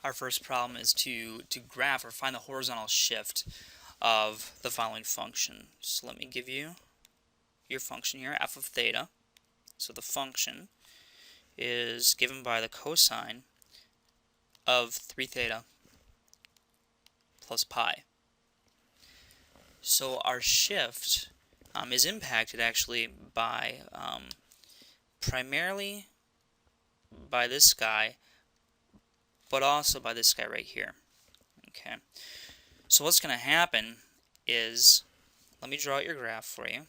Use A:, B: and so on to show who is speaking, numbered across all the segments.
A: Our first problem is to graph or find the horizontal shift of the following function. So let me give you your function here, f of theta. So the function is given by the cosine of 3 theta plus pi. So our shift is impacted actually by primarily by this guy, but also by this guy right here. Okay. So what's going to happen is, let me draw out your graph for you.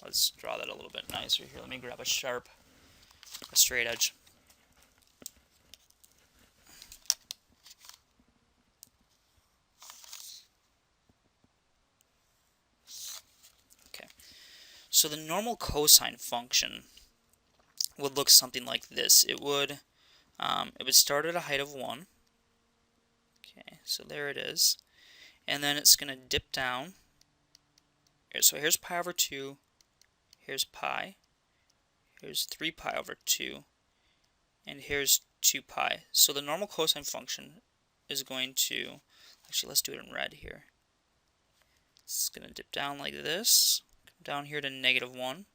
A: Let's draw that a little bit nicer here. Let me grab a straight edge. Okay. So the normal cosine function would look something like this. It would start at a height of 1. Okay, so there it is. And then it's going to dip down. So here's pi over 2. Here's pi. Here's 3 pi over 2. And here's 2 pi. So the normal cosine function is going to, actually let's do it in red here. It's going to dip down like this. Come down here to -1.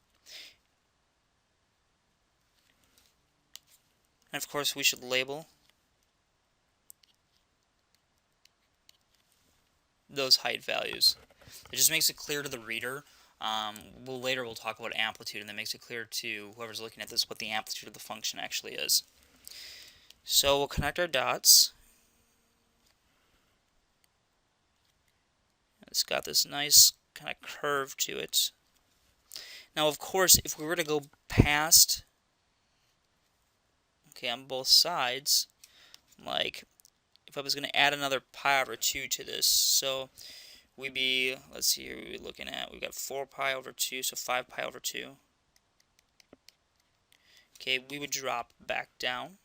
A: And of course we should label those height values. It just makes it clear to the reader. Later we'll talk about amplitude, and that makes it clear to whoever's looking at this what the amplitude of the function actually is. So we'll connect our dots. It's got this nice kind of curve to it. Now of course if we were to go past, okay, on both sides, like if I was going to add another pi over 2 to this, so we'd be, let's see here, we'd be looking at, we've got 4 pi over 2, so 5 pi over 2. Okay, we would drop back down.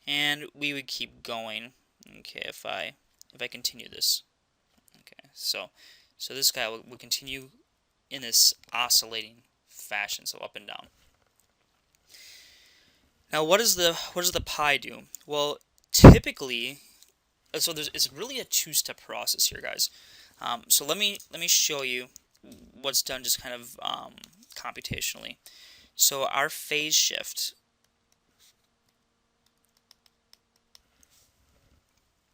A: And we would keep going, okay, if I continue this. Okay, so this guy would continue in this oscillating fashion, so up and down. Now what does the pi do? Well, typically, so it's really a two-step process here, guys. So let me show you what's done just kind of computationally. So our phase shift,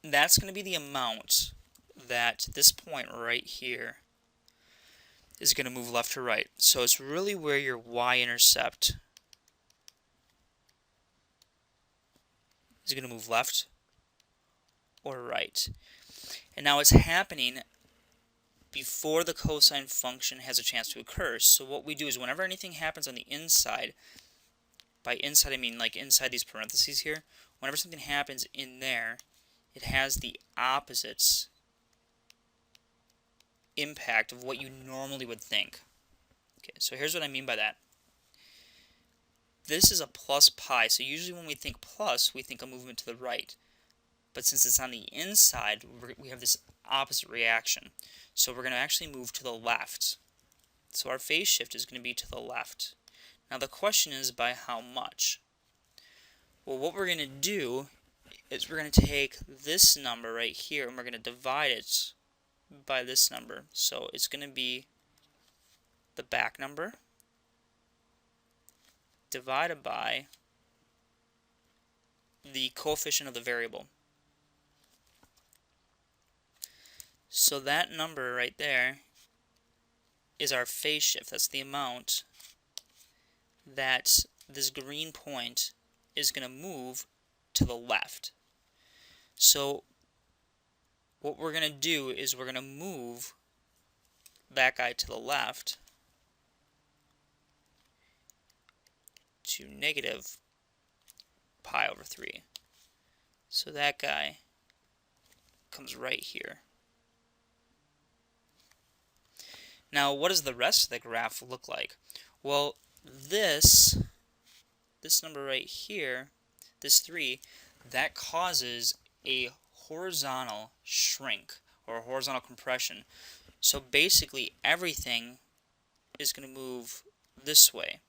A: that's going to be the amount that this point right here is going to move left to right. So it's really where your y-intercept is going to move left or right. And now it's happening before the cosine function has a chance to occur. So what we do is whenever anything happens on the inside, by inside I mean like inside these parentheses here, whenever something happens in there, it has the opposite impact of what you normally would think. Okay, so here's what I mean by that. This is a plus pi, so usually when we think plus, we think a movement to the right. But since it's on the inside, we have this opposite reaction. So we're going to actually move to the left. So our phase shift is going to be to the left. Now the question is by how much? Well, what we're going to do is we're going to take this number right here and we're going to divide it by this number. So it's going to be the back number divided by the coefficient of the variable. So that number right there is our phase shift. That's the amount that this green point is going to move to the left. So what we're going to do is we're going to move that guy to the left to negative pi over 3. So that guy comes right here. Now, what does the rest of the graph look like? Well, this number right here, this 3, that causes a horizontal shrink or a horizontal compression. So basically everything is going to move this way.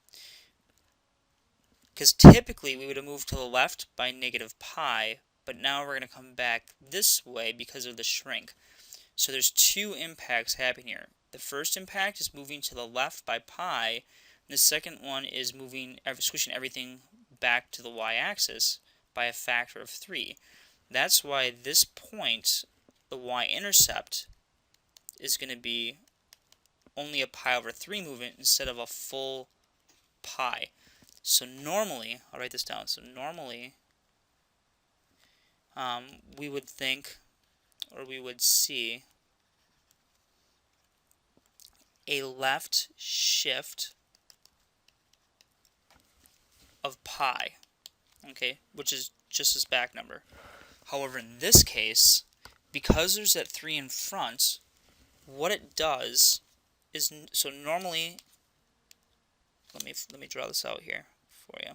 A: Because typically we would have moved to the left by negative pi, but now we're going to come back this way because of the shrink. So there's two impacts happening here. The first impact is moving to the left by pi, and the second one is switching everything back to the y-axis by a factor of 3. That's why this point, the y-intercept, is going to be only a pi over 3 movement instead of a full pi. So normally, I'll write this down, so normally we would think, or we would see, a left shift of pi, okay, which is just this back number. However, in this case, because there's that 3 in front, what it does is, so normally, let me draw this out here for you.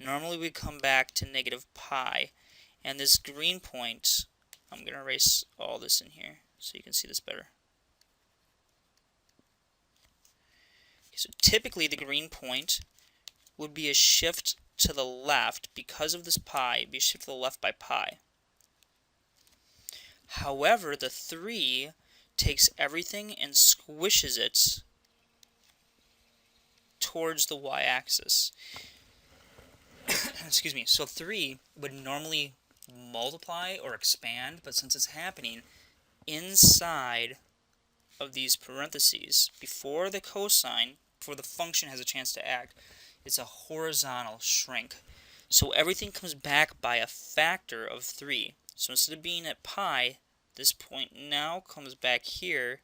A: Normally we come back to negative pi, and this green point, I'm going to erase all this in here so you can see this better. Okay, so typically the green point would be a shift to the left because of this pi, it'd be a shift to the left by pi. However, the 3 takes everything and squishes it towards the y-axis. Excuse me. So 3 would normally multiply or expand, but since it's happening inside of these parentheses, before the function has a chance to act, it's a horizontal shrink. So everything comes back by a factor of 3. So instead of being at pi, this point now comes back here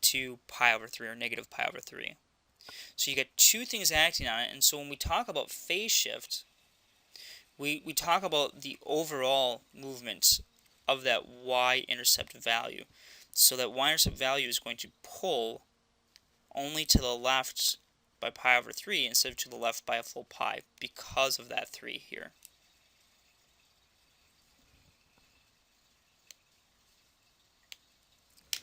A: to pi over 3, or negative pi over 3. So you get two things acting on it, and so when we talk about phase shift, we talk about the overall movement of that y-intercept value. So that y-intercept value is going to pull only to the left by pi over 3 instead of to the left by a full pi because of that 3 here.